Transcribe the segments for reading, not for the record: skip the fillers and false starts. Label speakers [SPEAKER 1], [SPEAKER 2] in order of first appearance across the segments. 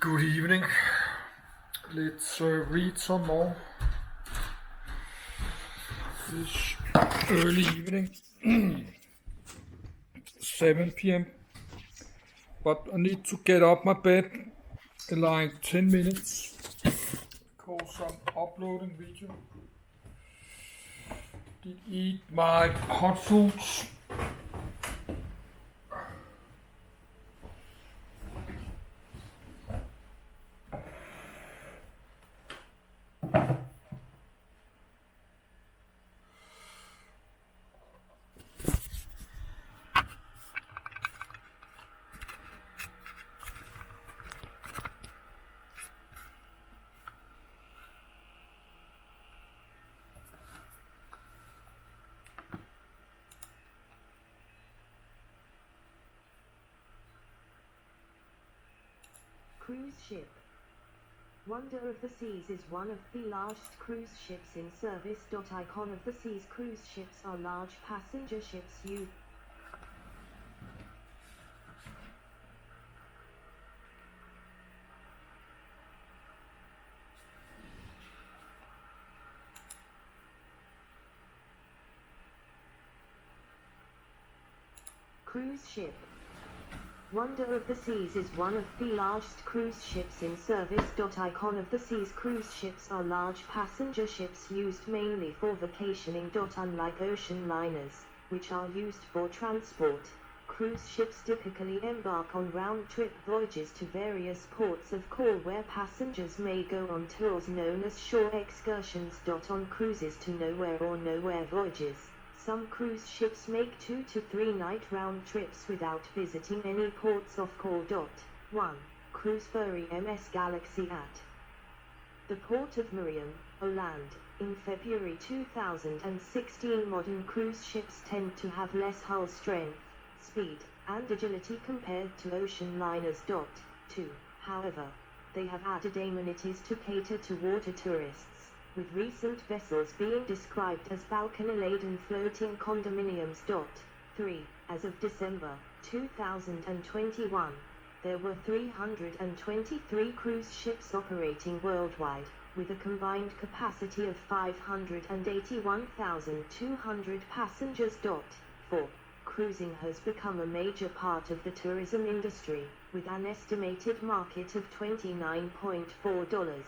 [SPEAKER 1] Good evening. Let's read some more this early evening, 7 p.m. But I need to get up my bed in like 10 minutes because I'm uploading video. Did eat my hot foods.
[SPEAKER 2] Cruise ship. Wonder of the Seas is one of the largest cruise ships in service. Icon of the Seas cruise ships are large passenger ships used Cruise ship. Wonder of the Seas is one of the largest cruise ships in service. Icon of the Seas cruise ships are large passenger ships used mainly for vacationing. Unlike ocean liners, which are used for transport, cruise ships typically embark on round-trip voyages to various ports of call where passengers may go on tours known as shore excursions. On cruises to nowhere or nowhere voyages, some cruise ships make 2 to 3 night round trips without visiting any ports of call. 1. Cruise ferry MS Galaxy at the port of Miriam, Oland. In February 2016, modern cruise ships tend to have less hull strength, speed, and agility compared to ocean liners. 2. However, they have added amenities to cater to water tourists, with recent vessels being described as balcony-laden floating condominiums. 3. As of December 2021, there were 323 cruise ships operating worldwide, with a combined capacity of 581,200 passengers. 4. Cruising has become a major part of the tourism industry, with an estimated market of $29.4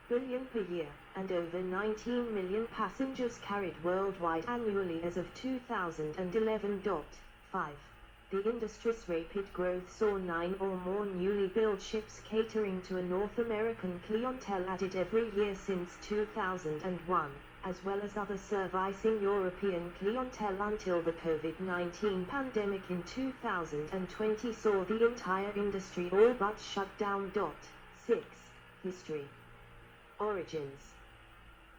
[SPEAKER 2] billion per year, and over 19 million passengers carried worldwide annually as of 2011. 5. The industry's rapid growth saw 9 or more newly built ships catering to a North American clientele added every year since 2001, as well as others servicing European clientele until the COVID-19 pandemic in 2020 saw the entire industry all but shut down. 6. History. Origins.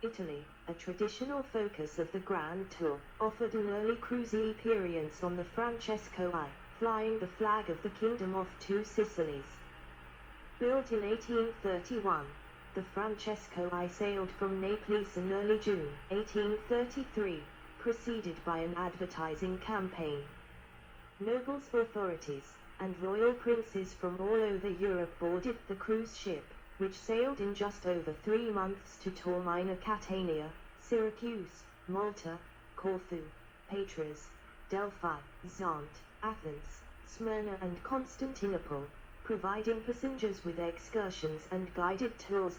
[SPEAKER 2] Italy, a traditional focus of the Grand Tour, offered an early cruise experience on the Francesco I, flying the flag of the Kingdom of Two Sicilies. Built in 1831, the Francesco I sailed from Naples in early June 1833, preceded by an advertising campaign. Nobles, authorities, and royal princes from all over Europe boarded the cruise ship, which sailed in just over 3 months to Taormina, Catania, Syracuse, Malta, Corfu, Patras, Delphi, Zante, Athens, Smyrna and Constantinople, providing passengers with excursions and guided tours.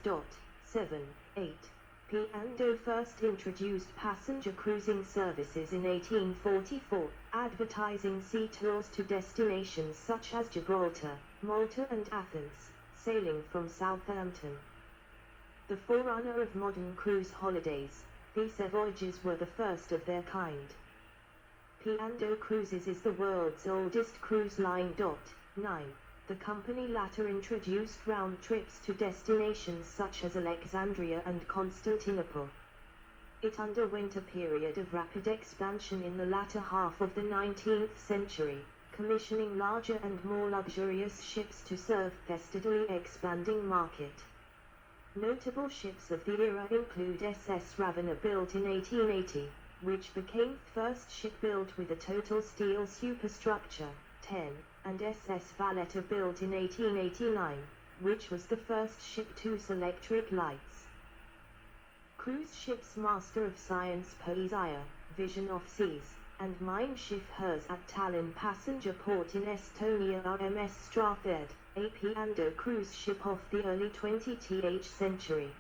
[SPEAKER 2] 7. 8. P&O first introduced passenger cruising services in 1844, advertising sea tours to destinations such as Gibraltar, Malta and Athens, sailing from Southampton. The forerunner of modern cruise holidays, these voyages were the first of their kind. P&O Cruises is the world's oldest cruise line. 9. The company later introduced round trips to destinations such as Alexandria and Constantinople. It underwent a period of rapid expansion in the latter half of the 19th century, commissioning larger and more luxurious ships to serve the steadily expanding market. Notable ships of the era include SS Ravenna, built in 1880, which became the first ship built with a total steel superstructure, 10, and SS Valletta, built in 1889, which was the first ship to use electric lights. Cruise ship's Master of Science Poesia, Vision of Seas, and Mein Schiff Herz at Tallinn passenger port in Estonia RMS Strathford, a P&O cruise ship of the early 20th century.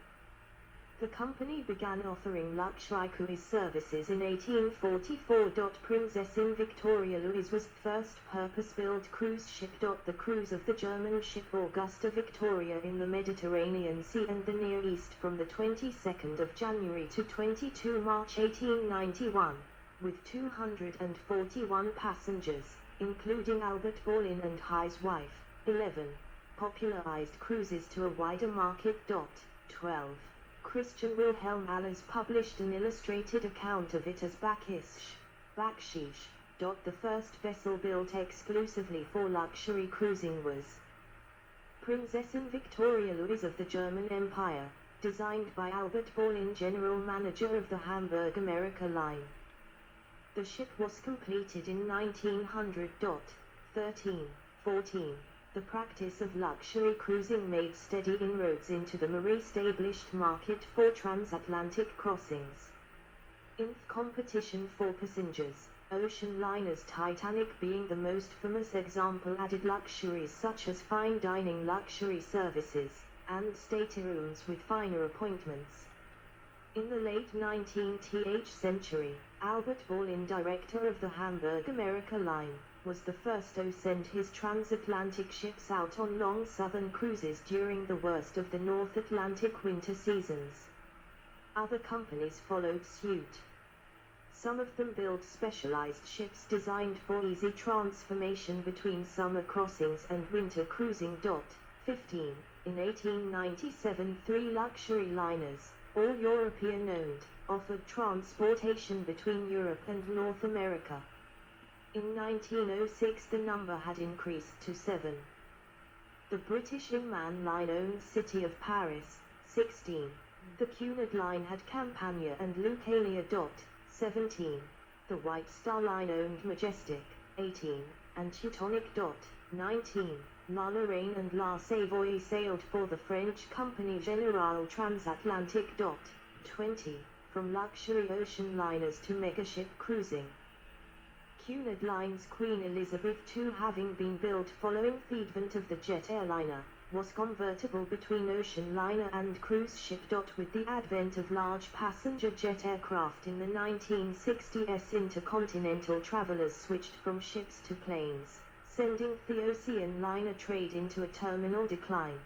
[SPEAKER 2] The company began offering luxury cruise services in 1844. Prinzessin Victoria Louise was the first purpose-built cruise ship. The cruise of the German ship Augusta Victoria in the Mediterranean Sea and the Near East from the 22nd of January to 22 March 1891, with 241 passengers, including Albert Bourlin and his wife, 11, popularized cruises to a wider market. 12. Christian Wilhelm Allers published an illustrated account of it as Backsheesh. The first vessel built exclusively for luxury cruising was Prinzessin Victoria Louise of the German Empire, designed by Albert Bourlin, general manager of the Hamburg America line. The ship was completed in 1900. 13. 14. The practice of luxury cruising made steady inroads into the more established market for transatlantic crossings. In competition for passengers, ocean liners Titanic being the most famous example added luxuries such as fine dining luxury services, and staterooms with finer appointments. In the late 19th century, Albert Bourlin, director of the Hamburg America line, was the first to send his transatlantic ships out on long southern cruises during the worst of the North Atlantic winter seasons. Other companies followed suit. Some of them built specialized ships designed for easy transformation between summer crossings and winter cruising. 15. In 1897, 3 luxury liners, all European-owned, offered transportation between Europe and North America. In 1906 the number had increased to 7. The British Inman line owned City of Paris, 16. The Cunard line had Campania and Lucania. 17. The White Star line owned Majestic, 18, and Teutonic. 19. La Lorraine and La Savoie sailed for the French company General Transatlantic. 20. From luxury ocean liners to megaship cruising. Cunard Line's Queen Elizabeth II, having been built following the advent of the jet airliner, was convertible between ocean liner and cruise ship. With the advent of large passenger jet aircraft in the 1960s, intercontinental travelers switched from ships to planes, sending the ocean liner trade into a terminal decline.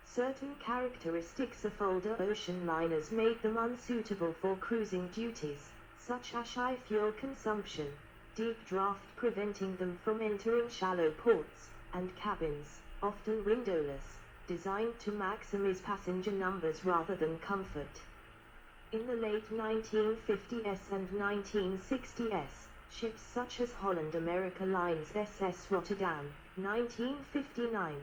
[SPEAKER 2] Certain characteristics of older ocean liners made them unsuitable for cruising duties, such as high fuel consumption, deep draft preventing them from entering shallow ports, and cabins, often windowless, designed to maximize passenger numbers rather than comfort. In the late 1950s and 1960s, ships such as Holland America Line's SS Rotterdam, 1959,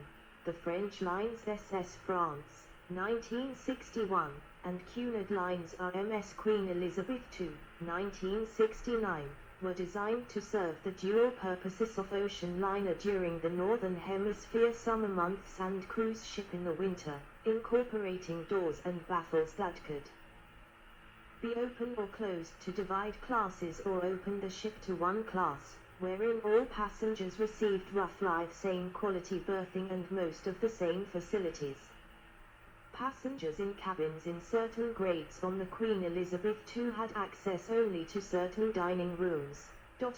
[SPEAKER 2] the French line's SS France, 1961, and Cunard Line's RMS Queen Elizabeth II, 1969, were designed to serve the dual purposes of ocean liner during the Northern Hemisphere summer months and cruise ship in the winter, incorporating doors and baffles that could be open or closed to divide classes or open the ship to one class, wherein all passengers received roughly the same quality berthing and most of the same facilities. Passengers in cabins in certain grades on the Queen Elizabeth II had access only to certain dining rooms.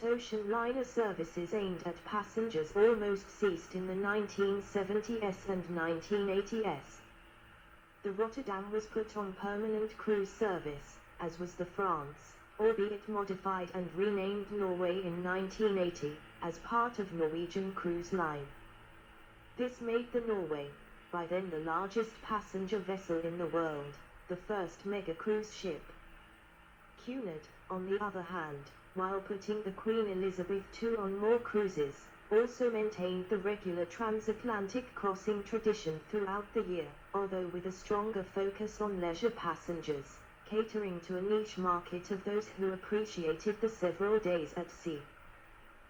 [SPEAKER 2] Ocean liner services aimed at passengers almost ceased in the 1970s and 1980s. The Rotterdam was put on permanent cruise service, as was the France, albeit modified and renamed Norway in 1980, as part of Norwegian Cruise Line. This made the Norway, by then the largest passenger vessel in the world, the first mega cruise ship. Cunard, on the other hand, while putting the Queen Elizabeth II on more cruises, also maintained the regular transatlantic crossing tradition throughout the year, although with a stronger focus on leisure passengers, catering to a niche market of those who appreciated the several days at sea.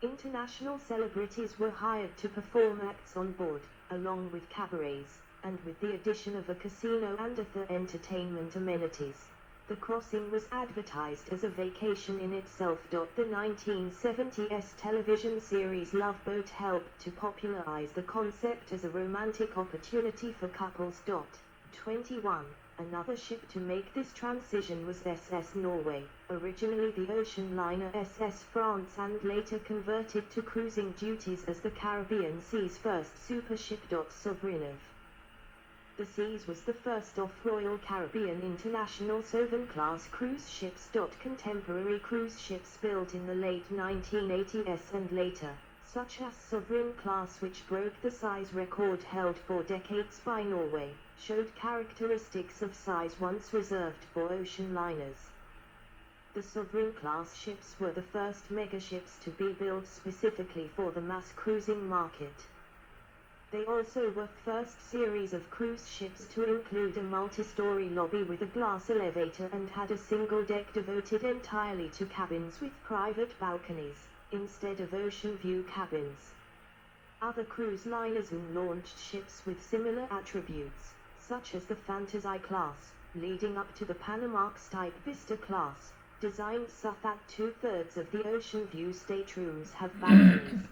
[SPEAKER 2] International celebrities were hired to perform acts on board, along with cabarets, and with the addition of a casino and other entertainment amenities. The crossing was advertised as a vacation in itself. The 1970s television series Love Boat helped to popularize the concept as a romantic opportunity for couples. 21. Another ship to make this transition was SS Norway, originally the ocean liner SS France and later converted to cruising duties as the Caribbean Sea's first supership. Sovrinov. The Seas was the first of Royal Caribbean International Sovereign-class cruise ships. Contemporary cruise ships built in the late 1980s and later, such as Sovereign-class, which broke the size record held for decades by Norway, showed characteristics of size once reserved for ocean liners. The Sovereign-class ships were the first megaships to be built specifically for the mass cruising market. They also were first series of cruise ships to include a multi-story lobby with a glass elevator and had a single deck devoted entirely to cabins with private balconies, instead of ocean view cabins. Other cruise liners launched ships with similar attributes, such as the Fantasy class, leading up to the Panamax type Vista class, designed so that 2/3 of the ocean view staterooms have balconies.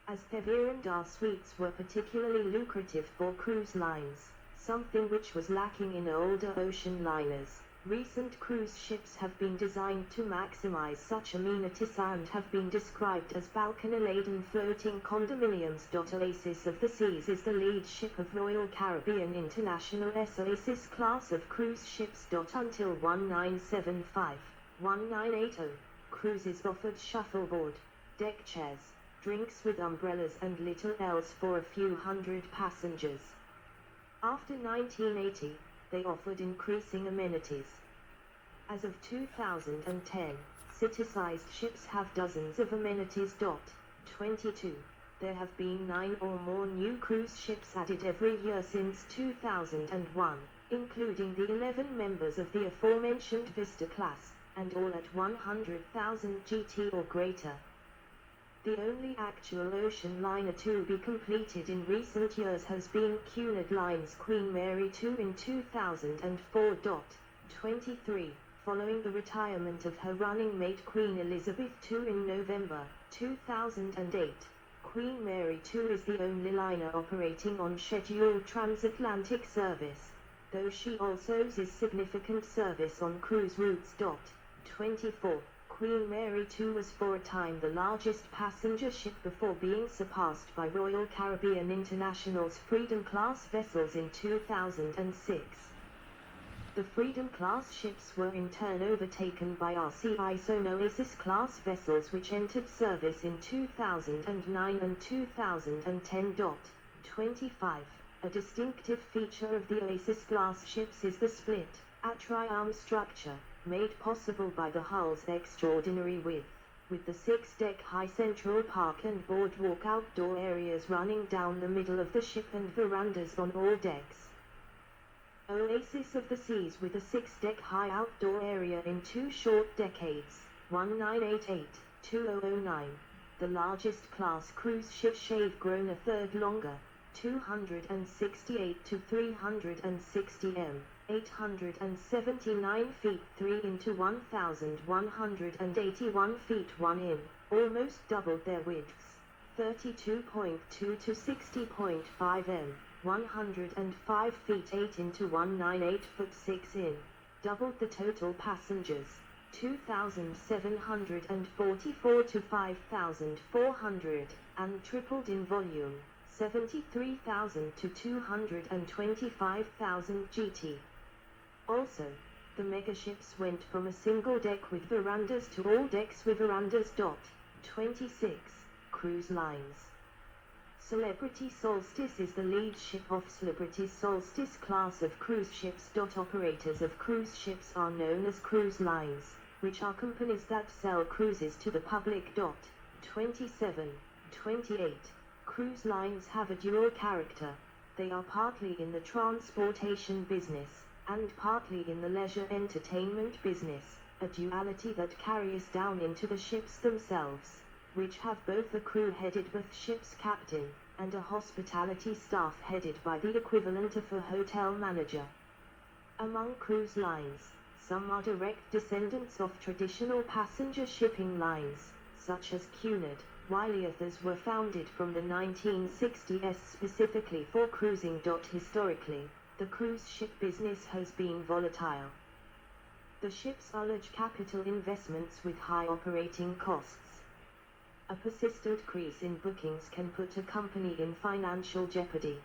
[SPEAKER 2] As Veranda suites were particularly lucrative for cruise lines, something which was lacking in older ocean liners. Recent cruise ships have been designed to maximize such amenities and have been described as balcony-laden floating condominiums. Oasis of the Seas is the lead ship of Royal Caribbean International's Oasis class of cruise ships. Until 1975-1980, cruises offered shuffleboard, deck chairs, drinks with umbrellas and little else for a few hundred passengers. After 1980, they offered increasing amenities. As of 2010, city-sized ships have dozens of amenities. 22. There have been 9 or more new cruise ships added every year since 2001, including the 11 members of the aforementioned Vista class, and all at 100,000 GT or greater. The only actual ocean liner to be completed in recent years has been Cunard Line's Queen Mary 2 in 2004. 23. Following the retirement of her running mate Queen Elizabeth II in November 2008, Queen Mary 2 is the only liner operating on scheduled transatlantic service, though she also is significant service on cruise routes. 24. Queen Mary 2 was for a time the largest passenger ship before being surpassed by Royal Caribbean International's Freedom-class vessels in 2006. The Freedom-class ships were in turn overtaken by RCI's own Oasis-class vessels, which entered service in 2009 and 2010. 25. A distinctive feature of the Oasis-class ships is the split, atrium structure, made possible by the hull's extraordinary width, with the 6-deck high central park and boardwalk outdoor areas running down the middle of the ship and verandas on all decks. Oasis of the Seas with a 6-deck high outdoor area in 2 short decades, 1988-2009. The largest class cruise ship shade grown a third longer, 268 to 360 m. 879 feet 3 into 1,181 feet 1 in, almost doubled their widths, 32.2 to 60.5 m, 105 feet 8 into 198 foot 6 in, doubled the total passengers, 2,744 to 5,400, and tripled in volume, 73,000 to 225,000 GT. Also, the megaships went from a single deck with verandas to all decks with verandas. 26. Cruise lines. Celebrity Solstice is the lead ship of Celebrity Solstice class of cruise ships. Operators of cruise ships are known as cruise lines, which are companies that sell cruises to the public. 27. 28. Cruise lines have a dual character. They are partly in the transportation business, and partly in the leisure entertainment business, a duality that carries down into the ships themselves. which have both a crew headed by the ship's captain, and a hospitality staff headed by the equivalent of a hotel manager. Among cruise lines, some are direct descendants of traditional passenger shipping lines, such as Cunard, while others were founded from the 1960s specifically for cruising. Historically, the cruise ship business has been volatile. The ships are large capital investments with high operating costs. A persistent decrease in bookings can put a company in financial jeopardy,